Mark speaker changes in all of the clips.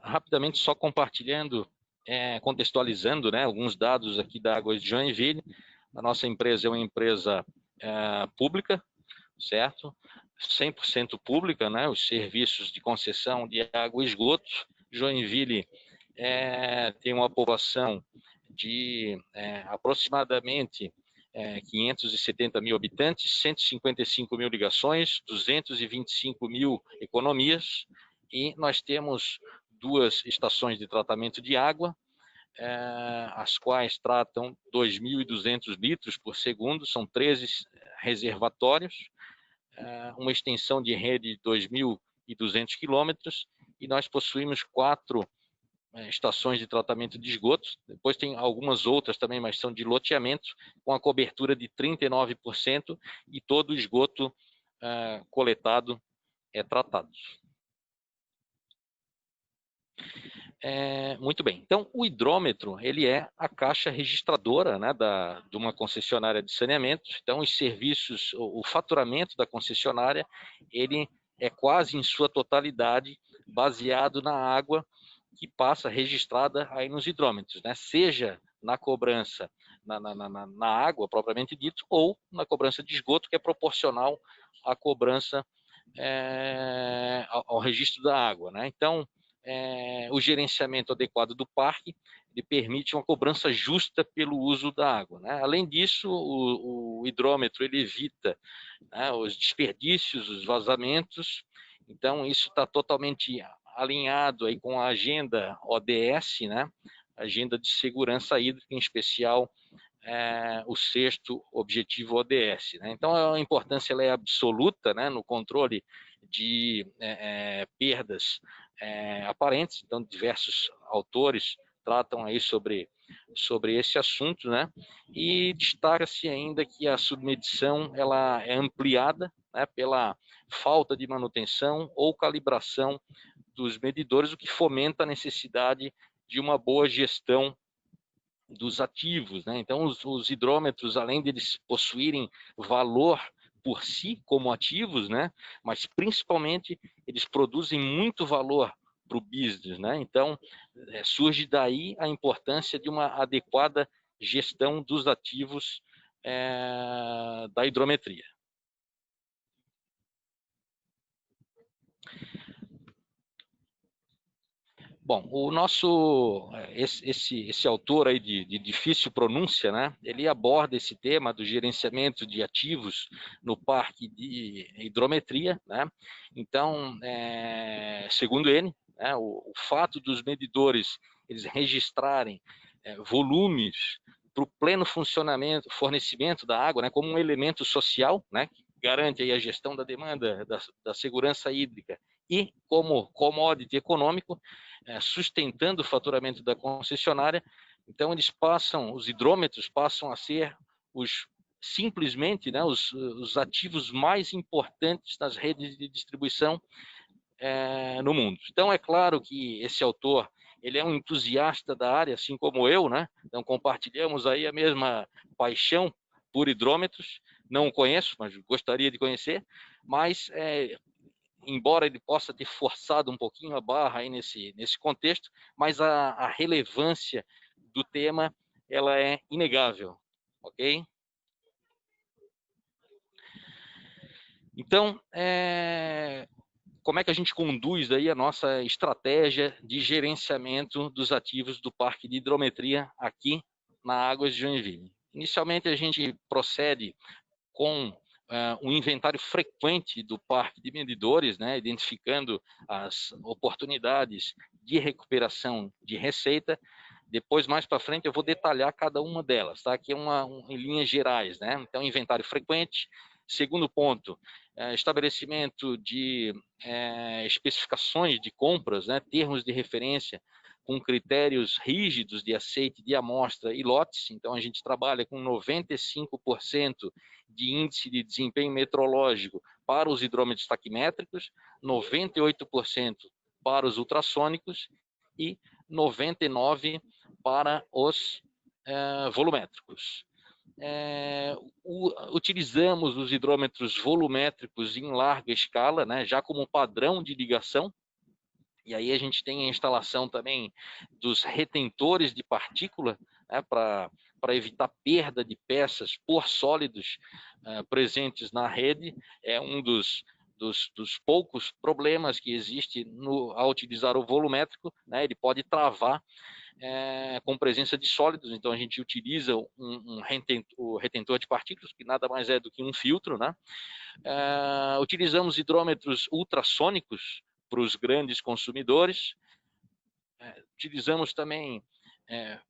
Speaker 1: Rapidamente, só compartilhando, contextualizando, né, alguns dados aqui da Águas de Joinville. A nossa empresa é uma empresa pública, certo? 100% pública, né? Os serviços de concessão de água e esgoto. Joinville tem uma população de aproximadamente 570 mil habitantes, 155 mil ligações, 225 mil economias, e nós temos 2 estações de tratamento de água, as quais tratam 2.200 litros por segundo, são 13 reservatórios, uma extensão de rede de 2.200 quilômetros, e nós possuímos 4 estações de tratamento de esgotos. Depois tem algumas outras também, mas são de loteamento, com a cobertura de 39%, e todo o esgoto coletado é tratado. Muito bem. Então, o hidrômetro, ele é a caixa registradora, né, de uma concessionária de saneamento. Então, os serviços, o faturamento da concessionária, ele é quase em sua totalidade baseado na água que passa registrada aí nos hidrômetros, né? Seja na cobrança na água propriamente dito, ou na cobrança de esgoto, que é proporcional à cobrança ao registro da água, né? Então, o gerenciamento adequado do parque, ele permite uma cobrança justa pelo uso da água, né? Além disso, o hidrômetro ele evita, né, os desperdícios, os vazamentos. Então, isso está totalmente alinhado aí com a agenda ODS, né? Agenda de Segurança Hídrica, em especial o 6º objetivo ODS, né? Então, a importância ela é absoluta, né, no controle de perdas aparentes. Então, diversos autores tratam aí sobre esse assunto, né? E destaca-se ainda que a submedição ela é ampliada, né, pela falta de manutenção ou calibração dos medidores, o que fomenta a necessidade de uma boa gestão dos ativos, né? Então, os hidrômetros, além de eles possuírem valor por si como ativos, né? Mas principalmente eles produzem muito valor para o business, né? Então, surge daí a importância de uma adequada gestão dos ativos da hidrometria. Bom, o nosso esse autor aí de difícil pronúncia, né? Ele aborda esse tema do gerenciamento de ativos no parque de hidrometria, né? Então, segundo ele, né, o fato dos medidores eles registrarem volumes para o pleno funcionamento, fornecimento da água, né, como um elemento social, né, que garante aí a gestão da demanda, da segurança hídrica, e como commodity econômico, sustentando o faturamento da concessionária. Então, os hidrômetros passam a ser simplesmente, né, os ativos mais importantes das redes de distribuição no mundo. Então, é claro que esse autor ele é um entusiasta da área, assim como eu, né? Então, compartilhamos aí a mesma paixão por hidrômetros. Não o conheço, mas gostaria de conhecer. Mas embora ele possa ter forçado um pouquinho a barra aí nesse contexto, mas a relevância do tema ela é inegável, ok? Então, como é que a gente conduz aí a nossa estratégia de gerenciamento dos ativos do parque de hidrometria aqui na Águas de Joinville? Inicialmente, a gente procede com um inventário frequente do parque de medidores, né, identificando as oportunidades de recuperação de receita. Depois, mais para frente, eu vou detalhar cada uma delas, tá? Aqui é em linhas gerais, né? Então, inventário frequente. Segundo ponto, estabelecimento de especificações de compras, né, termos de referência com critérios rígidos de aceite de amostra e lotes. Então, a gente trabalha com 95% de índice de desempenho metrológico para os hidrômetros taquimétricos, 98% para os ultrassônicos e 99% para os volumétricos. Utilizamos os hidrômetros volumétricos em larga escala, né, já como padrão de ligação, E aí a gente tem a instalação também dos retentores de partícula, né, para evitar perda de peças por sólidos presentes na rede. É um dos poucos problemas que existe ao utilizar o volumétrico, né, ele pode travar com presença de sólidos. Então a gente utiliza o retentor de partículas, que nada mais é do que um filtro, né? Utilizamos hidrômetros ultrassônicos para os grandes consumidores. Utilizamos também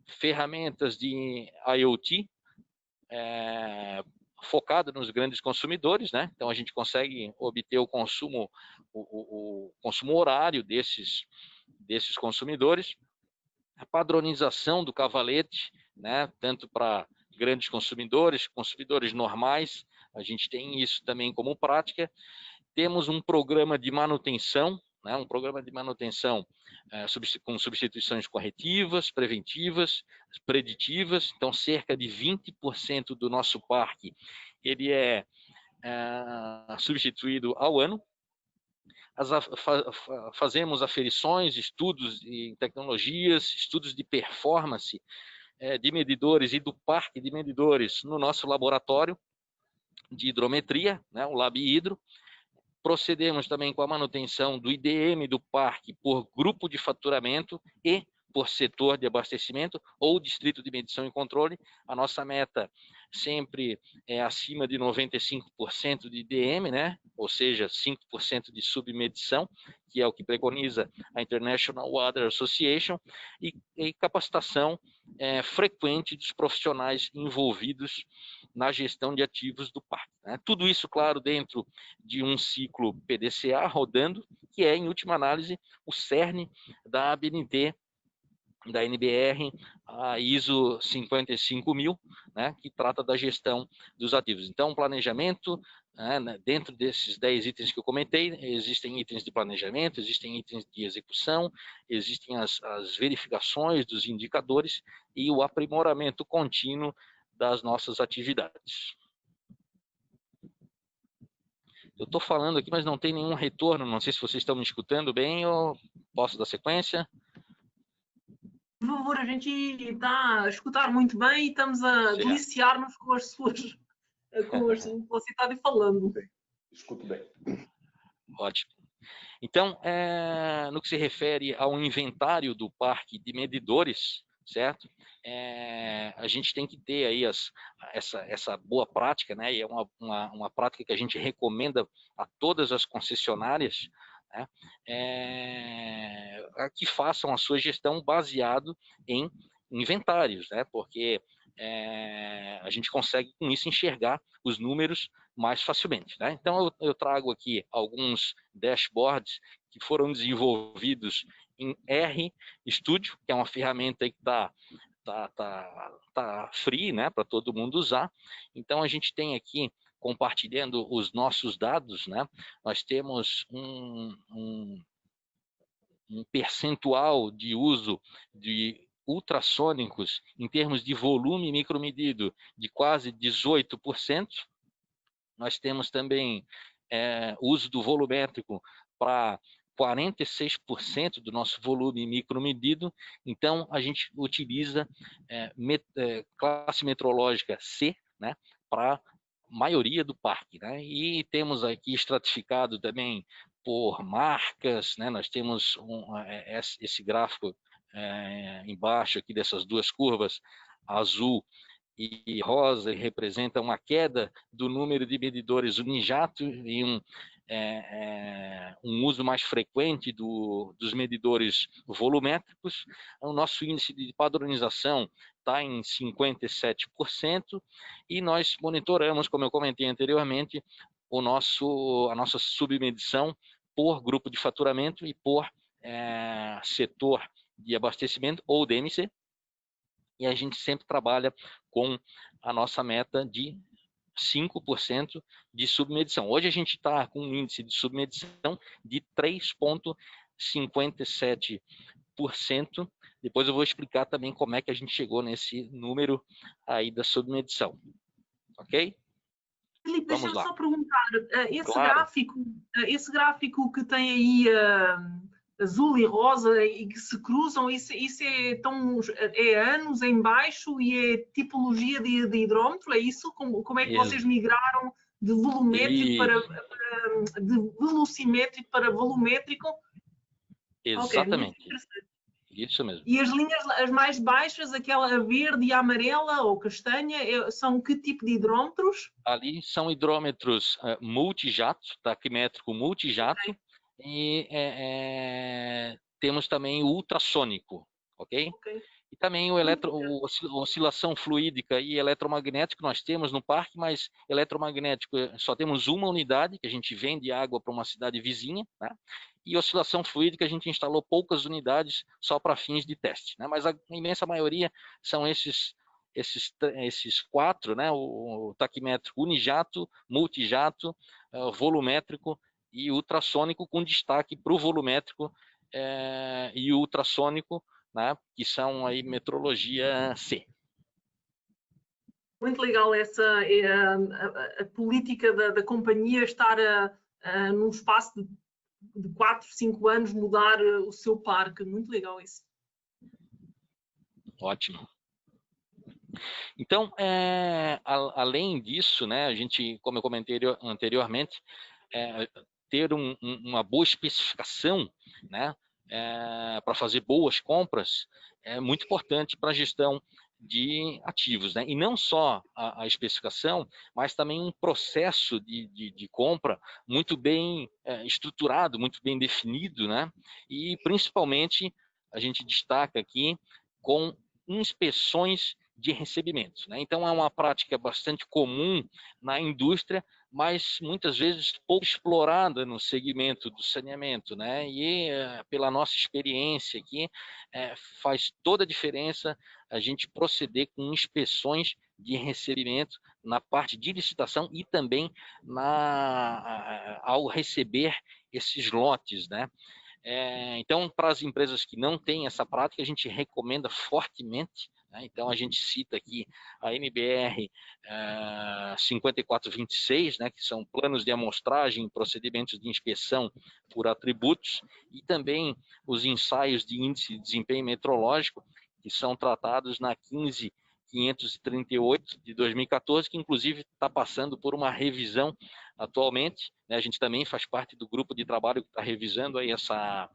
Speaker 1: ferramentas de IoT focada nos grandes consumidores, né? Então a gente consegue obter o consumo horário desses consumidores. A padronização do cavalete, né? Tanto para grandes consumidores normais, a gente tem isso também como prática. Temos um programa de manutenção, né, com substituições corretivas, preventivas, preditivas. Então, cerca de 20% do nosso parque ele é substituído ao ano. Fazemos aferições, estudos em tecnologias, estudos de performance de medidores e do parque de medidores no nosso laboratório de hidrometria, né, o Lab Hidro. Procedemos também com a manutenção do IDM do parque por grupo de faturamento e por setor de abastecimento ou distrito de medição e controle. A nossa meta sempre é acima de 95% de IDM, né? Ou seja, 5% de submedição, que é o que preconiza a International Water Association, e capacitação frequente dos profissionais envolvidos na gestão de ativos do parque, né? Tudo isso, claro, dentro de um ciclo PDCA rodando, que é, em última análise, o cerne da ABNT, da NBR, a ISO 55000, né, que trata da gestão dos ativos. Então, planejamento, né, dentro desses 10 itens que eu comentei, existem itens de planejamento, existem itens de execução, existem as verificações dos indicadores e o aprimoramento contínuo das nossas atividades. Eu estou falando aqui, mas não tem nenhum retorno, não sei se vocês estão me escutando bem ou posso dar sequência.
Speaker 2: Por favor, a gente está a escutar muito bem e estamos a deliciar-nos com as suas com você está falando.
Speaker 3: Escuto bem.
Speaker 1: Ótimo. Então, no que se refere ao inventário do parque de medidores, certo? A gente tem que ter aí essa boa prática, né? E é uma prática que a gente recomenda a todas as concessionárias, né? Que façam a sua gestão baseado em inventários, né? Porque a gente consegue com isso enxergar os números mais facilmente, né? Então eu trago aqui alguns dashboards que foram desenvolvidos em RStudio, que é uma ferramenta que tá free, né, para todo mundo usar. Então a gente tem aqui, compartilhando os nossos dados, né, nós temos um percentual de uso de ultrassônicos em termos de volume micromedido de quase 18%. Nós temos também uso do volumétrico para 46% do nosso volume micromedido. Então, a gente utiliza classe metrológica C, né, para a maioria do parque, né? E temos aqui estratificado também por marcas, né? Nós temos esse gráfico embaixo aqui dessas duas curvas, azul e rosa, representa uma queda do número de medidores unijato e um uso mais frequente dos medidores volumétricos. O nosso índice de padronização está em 57% e nós monitoramos, como eu comentei anteriormente, a nossa submedição por grupo de faturamento e por setor de abastecimento ou DMC, e a gente sempre trabalha com a nossa meta de 5% de submedição. Hoje a gente está com um índice de submedição de 3,57%. Depois eu vou explicar também como é que a gente chegou nesse número aí da submedição. Ok?
Speaker 2: Filipe, deixa-me só perguntar,
Speaker 1: Claro.
Speaker 2: esse gráfico que tem aí azul e rosa e que se cruzam, isso é anos em baixo e é tipologia de hidrómetro, é isso? Como é que vocês migraram de volumétrico de velocimétrico para volumétrico?
Speaker 1: Exatamente.
Speaker 2: Muito interessante.
Speaker 1: Isso mesmo.
Speaker 2: E as linhas as mais baixas, aquela verde e amarela ou castanha, são que tipo de hidrómetros?
Speaker 1: Ali são hidrômetros multijato, taquimétrico multijato, e temos também o ultrassônico, ok? E também o oscilação fluídica e eletromagnético nós temos no parque, mas eletromagnético só temos uma unidade, que a gente vende água para uma cidade vizinha, né? E oscilação fluídica a gente instalou poucas unidades só para fins de teste, né? Mas a imensa maioria são esses quatro, né? O taquimétrico unijato, multijato, volumétrico e ultrassônico, com destaque para o volumétrico e o ultrassônico, né? Que são aí metrologia C.
Speaker 2: Muito legal essa a política da companhia estar num espaço de 4, 5 anos mudar o seu parque. Muito legal isso.
Speaker 1: Ótimo. Então, além disso, né, a gente, como eu comentei anteriormente, ter uma boa especificação, né, para fazer boas compras é muito importante para a gestão de ativos, né? E não só a especificação, mas também um processo de compra muito bem estruturado, muito bem definido, né? E principalmente a gente destaca aqui com inspeções de recebimento, né? Então é uma prática bastante comum na indústria, mas muitas vezes pouco explorada no segmento do saneamento, né? E pela nossa experiência aqui, faz toda a diferença a gente proceder com inspeções de recebimento na parte de licitação e também ao receber esses lotes, né? Então, para as empresas que não têm essa prática, a gente recomenda fortemente, né? Então, a gente cita aqui a NBR 5426, né? Que são planos de amostragem, procedimentos de inspeção por atributos, e também os ensaios de índice de desempenho metrológico, que são tratados na 15538 de 2014, que inclusive está passando por uma revisão atualmente, né? A gente também faz parte do grupo de trabalho que está revisando aí essa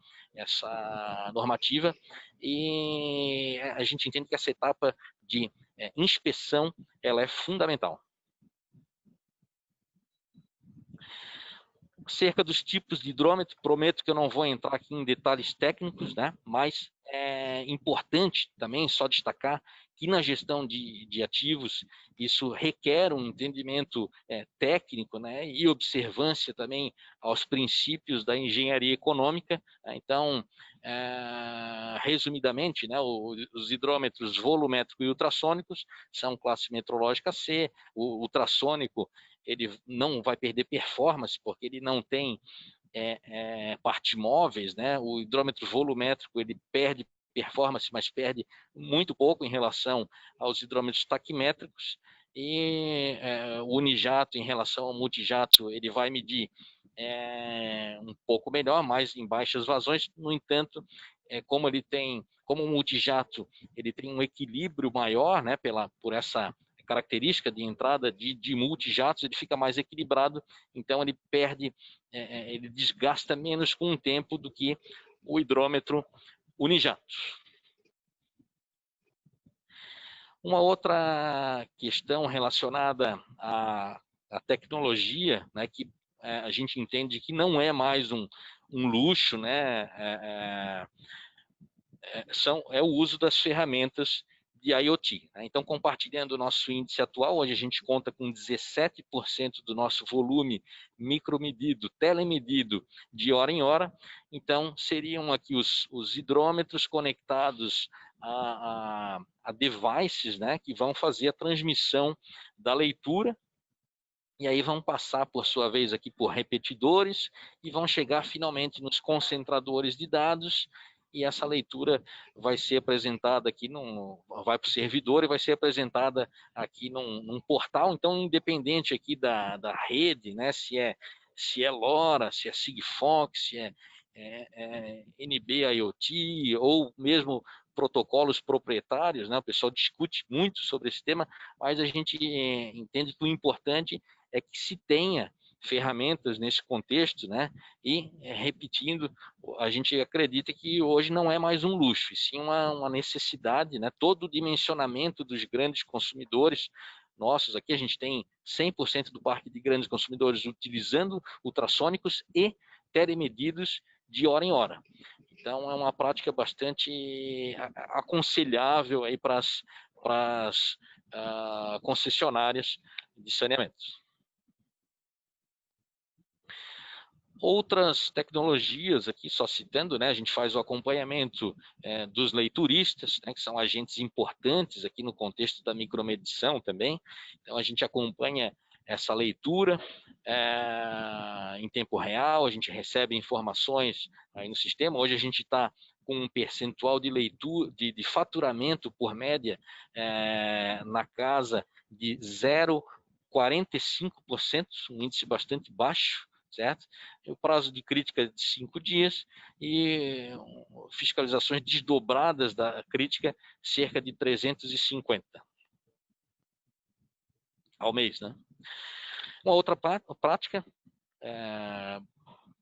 Speaker 1: normativa, e a gente entende que essa etapa de inspeção ela é fundamental. Cerca dos tipos de hidrômetro, prometo que eu não vou entrar aqui em detalhes técnicos, né? Mas é importante também só destacar que na gestão de ativos isso requer um entendimento técnico, né? E observância também aos princípios da engenharia econômica, né? Então, resumidamente, né, os hidrômetros volumétricos e ultrassônicos são classe metrológica C, o ultrassônico ele não vai perder performance, porque ele não tem partes móveis, né? O hidrômetro volumétrico ele perde performance, mas perde muito pouco em relação aos hidrômetros taquimétricos, e o unijato em relação ao multijato ele vai medir um pouco melhor, mais em baixas vazões. No entanto, como o multijato ele tem um equilíbrio maior, né, por essa característica de entrada de multijatos, ele fica mais equilibrado, então ele perde, ele desgasta menos com o tempo do que o hidrômetro unijato. Uma outra questão relacionada à tecnologia, né, que a gente entende que não é mais um luxo, né, é o uso das ferramentas de IoT, né? Então, compartilhando o nosso índice atual, hoje a gente conta com 17% do nosso volume micromedido, telemedido de hora em hora. Então, seriam aqui os hidrômetros conectados a devices, né, que vão fazer a transmissão da leitura, e aí vão passar, por sua vez, aqui por repetidores, e vão chegar finalmente nos concentradores de dados, e essa leitura vai ser apresentada aqui, vai para o servidor e vai ser apresentada aqui num portal. Então, independente aqui da rede, né, se é LoRa, se é Sigfox, NB-IoT ou mesmo protocolos proprietários, né? O pessoal discute muito sobre esse tema, mas a gente entende que o importante é que se tenha ferramentas nesse contexto, né? E, repetindo, a gente acredita que hoje não é mais um luxo, e sim uma necessidade, né? Todo o dimensionamento dos grandes consumidores nossos, aqui a gente tem 100% do parque de grandes consumidores utilizando ultrassônicos e telemedidos de hora em hora. Então, é uma prática bastante aconselhável aí para as concessionárias de saneamento. Outras tecnologias aqui, só citando, né, a gente faz o acompanhamento dos leituristas, né, que são agentes importantes aqui no contexto da micromedição também. Então, a gente acompanha essa leitura em tempo real, a gente recebe informações aí no sistema. Hoje a gente está com um percentual de leitura, de faturamento por média na casa de 0,45%, um índice bastante baixo, certo? O prazo de crítica é de 5 dias e fiscalizações desdobradas da crítica cerca de 350 ao mês, né? Uma outra prática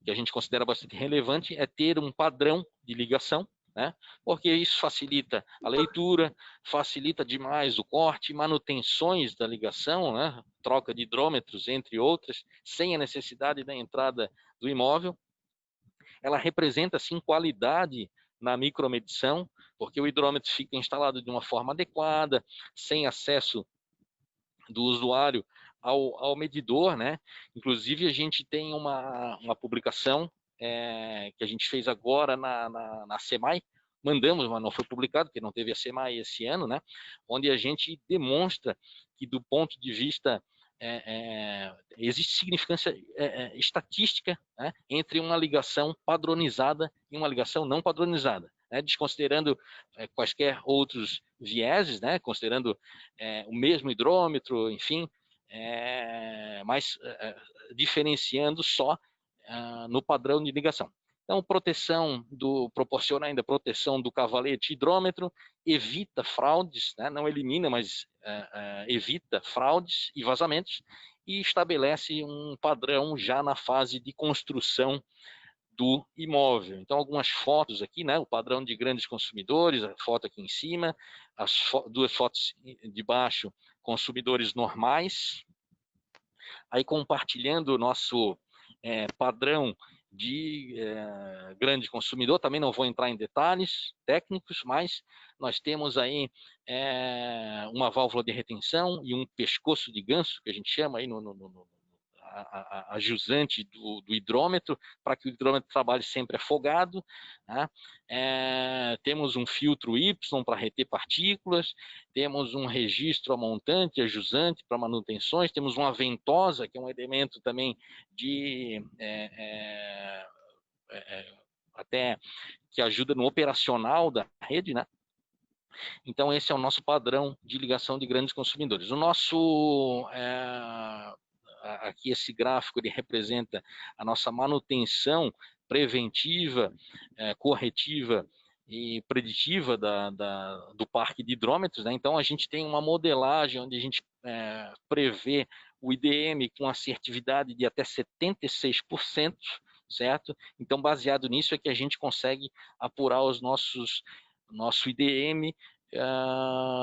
Speaker 1: que a gente considera bastante relevante é ter um padrão de ligação, né? Porque isso facilita a leitura, facilita demais o corte, manutenções da ligação, né? Troca de hidrômetros, entre outras, sem a necessidade da entrada do imóvel. Ela representa, sim, qualidade na micromedição, porque o hidrômetro fica instalado de uma forma adequada, sem acesso do usuário ao medidor, né? Inclusive, a gente tem uma publicação que a gente fez agora na SEMAI, mandamos, mas não foi publicado, porque não teve a SEMAI esse ano, né? Onde a gente demonstra que, do ponto de vista existe significância estatística, né, entre uma ligação padronizada e uma ligação não padronizada, né, desconsiderando quaisquer outros vieses, né, considerando o mesmo hidrômetro, enfim, mas diferenciando só no padrão de ligação. Então, proporciona ainda proteção do cavalete hidrômetro, evita fraudes, né, não elimina, mas evita fraudes e vazamentos, e estabelece um padrão já na fase de construção do imóvel. Então, algumas fotos aqui, né, o padrão de grandes consumidores, a foto aqui em cima, duas fotos de baixo, consumidores normais. Aí, compartilhando o nosso padrão de grande consumidor, também não vou entrar em detalhes técnicos, mas nós temos aí uma válvula de retenção e um pescoço de ganso, que a gente chama aí a jusante do hidrômetro, para que o hidrômetro trabalhe sempre afogado, né? Temos um filtro Y para reter partículas, temos um registro a montante, a jusante para manutenções, temos uma ventosa, que é um elemento também de até que ajuda no operacional da rede, né? Então, esse é o nosso padrão de ligação de grandes consumidores. O nosso aqui esse gráfico ele representa a nossa manutenção preventiva, corretiva e preditiva do parque de hidrômetros, né? Então a gente tem uma modelagem onde a gente prevê o IDM com assertividade de até 76%, certo? Então, baseado nisso é que a gente consegue apurar nosso IDM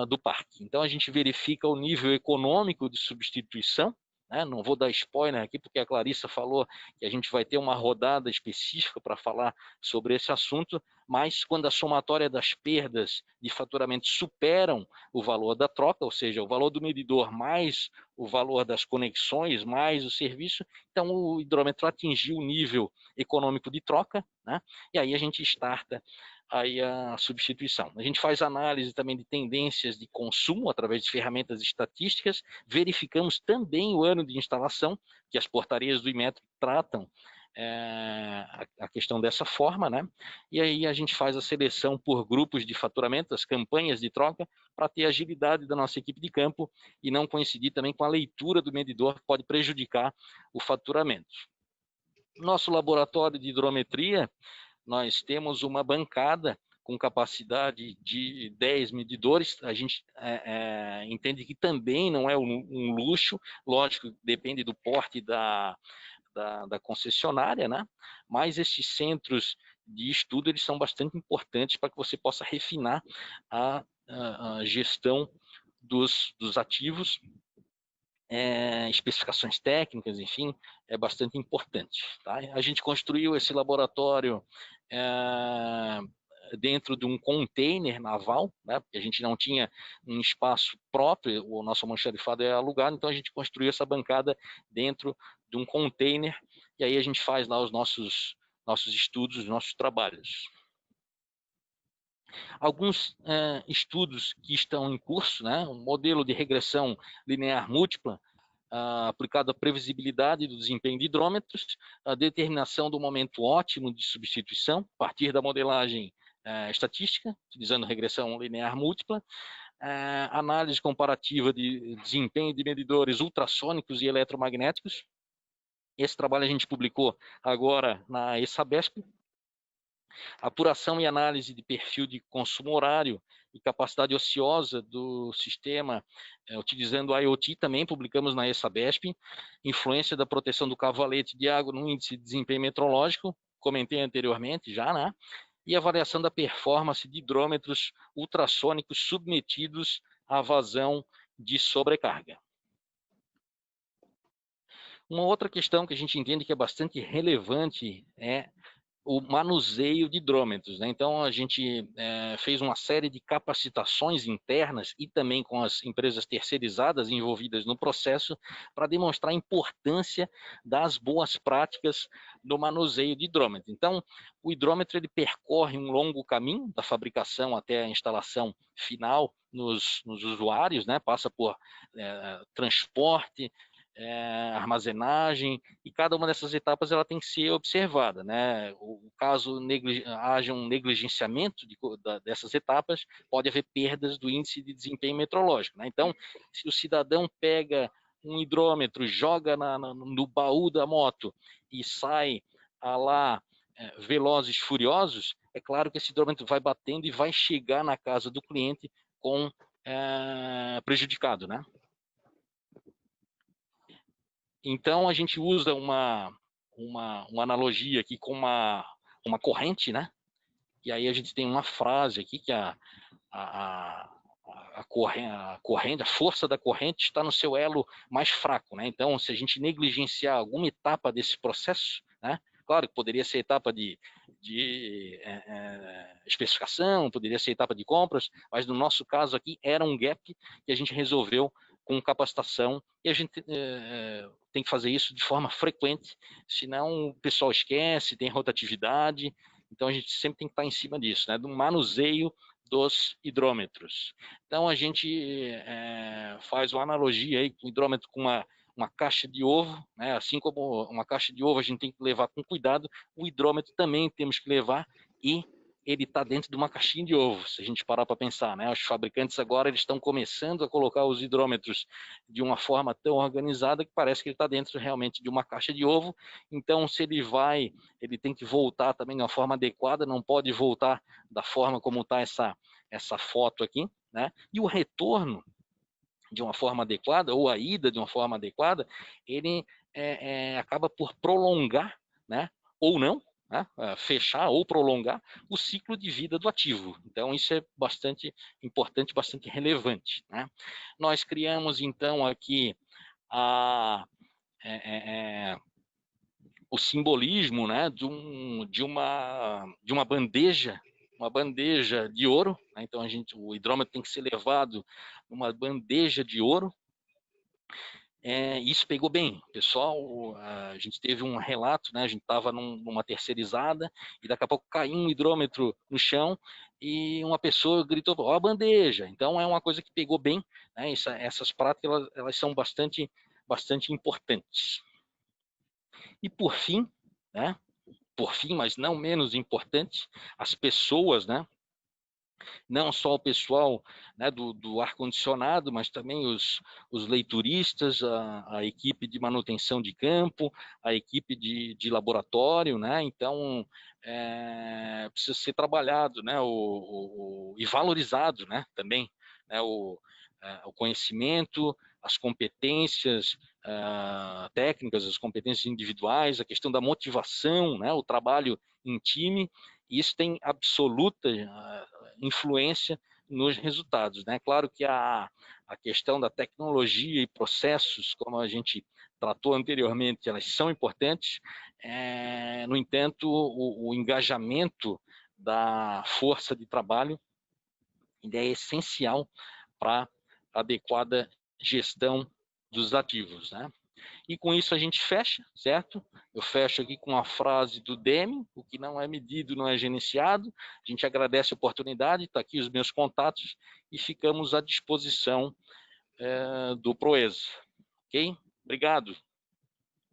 Speaker 1: do parque. Então, a gente verifica o nível econômico de substituição, né? Não vou dar spoiler aqui, porque a Clarissa falou que a gente vai ter uma rodada específica para falar sobre esse assunto, mas quando a somatória das perdas de faturamento superam o valor da troca, ou seja, o valor do medidor mais o valor das conexões, mais o serviço, então o hidrômetro atingiu o nível econômico de troca, né? E aí a gente starta aí a substituição. A gente faz análise também de tendências de consumo através de ferramentas estatísticas, verificamos também o ano de instalação, que as portarias do Inmetro tratam a questão dessa forma, né? E aí a gente faz a seleção por grupos de faturamento, as campanhas de troca, para ter agilidade da nossa equipe de campo e não coincidir também com a leitura do medidor, que pode prejudicar o faturamento. Nosso laboratório de hidrometria, nós temos uma bancada com capacidade de 10 medidores. A gente entende que também não é um luxo, lógico, depende do porte da concessionária, né? Mas esses centros de estudo, eles são bastante importantes para que você possa refinar a gestão dos ativos, especificações técnicas, enfim, é bastante importante. Tá? A gente construiu esse laboratório dentro de um container naval, né? Porque a gente não tinha um espaço próprio, o nosso almoxarifado é alugado, então a gente construiu essa bancada dentro de um container, e aí a gente faz lá os nossos estudos, os nossos trabalhos. Alguns estudos que estão em curso, né? Um modelo de regressão linear múltipla, aplicado à previsibilidade do desempenho de hidrômetros, a determinação do momento ótimo de substituição, a partir da modelagem estatística, utilizando regressão linear múltipla, análise comparativa de desempenho de medidores ultrassônicos e eletromagnéticos. Esse trabalho a gente publicou agora na ESABESP. Apuração e análise de perfil de consumo horário e capacidade ociosa do sistema, utilizando a IoT, também publicamos na ESABESP. Influência da proteção do cavalete de água no índice de desempenho metrológico, comentei anteriormente já, né? E avaliação da performance de hidrômetros ultrassônicos submetidos à vazão de sobrecarga. Uma outra questão que a gente entende que é bastante relevante é o manuseio de hidrômetros, né? Então, a gente fez uma série de capacitações internas e também com as empresas terceirizadas envolvidas no processo para demonstrar a importância das boas práticas do manuseio de hidrômetro. Então, o hidrômetro ele percorre um longo caminho da fabricação até a instalação final nos usuários, né? Passa por transporte, armazenagem, e cada uma dessas etapas ela tem que ser observada, né? O caso haja um negligenciamento dessas etapas, pode haver perdas do índice de desempenho metrológico, né? Então, se o cidadão pega um hidrômetro, joga no baú da moto e sai lá velozes, furiosos, é claro que esse hidrômetro vai batendo e vai chegar na casa do cliente com prejudicado, né? Então, a gente usa uma analogia aqui com uma corrente, né? E aí a gente tem uma frase aqui que a corrente, a força da corrente está no seu elo mais fraco, né? Então, se a gente negligenciar alguma etapa desse processo, né? Claro que poderia ser etapa de especificação, poderia ser etapa de compras, mas no nosso caso aqui era um gap que a gente resolveu com capacitação, e a gente tem que fazer isso de forma frequente, senão o pessoal esquece, tem rotatividade, então a gente sempre tem que estar em cima disso, né, do manuseio dos hidrômetros. Então a gente faz uma analogia aí com o hidrômetro com uma caixa de ovo, né? Assim como uma caixa de ovo a gente tem que levar com cuidado, o hidrômetro também temos que levar, e ele está dentro de uma caixinha de ovo, se a gente parar para pensar, né? Os fabricantes agora eles estão começando a colocar os hidrômetros de uma forma tão organizada que parece que ele está dentro realmente de uma caixa de ovo. Então, se ele tem que voltar também de uma forma adequada, não pode voltar da forma como está essa foto aqui, né? E o retorno de uma forma adequada, ou a ida de uma forma adequada, ele acaba por prolongar, né? Ou não, né? Fechar ou prolongar o ciclo de vida do ativo. Então, isso é bastante importante, bastante relevante, né? Nós criamos, então, aqui o simbolismo, né, de uma bandeja de ouro, né? Então o hidrômetro tem que ser levado numa bandeja de ouro. Isso pegou bem, pessoal. A gente teve um relato, né? A gente estava numa terceirizada e daqui a pouco caiu um hidrômetro no chão e uma pessoa gritou: ó, a bandeja. Então é uma coisa que pegou bem, né? Essas práticas elas são bastante importantes. E por fim, né? Por fim, mas não menos importante, as pessoas, né? não só o pessoal, né, do ar-condicionado, mas também os leituristas, a equipe de manutenção de campo, a equipe de laboratório, né? Então, precisa ser trabalhado, né, e valorizado, né, também, né, o conhecimento, as competências técnicas, as competências individuais, a questão da motivação, né, o trabalho em time. Isso tem absoluta influência nos resultados, né? Claro que a questão da tecnologia e processos, como a gente tratou anteriormente, elas são importantes. No entanto, o engajamento da força de trabalho é essencial para a adequada gestão dos ativos, né? E com isso a gente fecha, certo? Eu fecho aqui com a frase do Deming: o que não é medido não é gerenciado. A gente agradece a oportunidade, está aqui os meus contatos e ficamos à disposição do Proesa. Ok? Obrigado.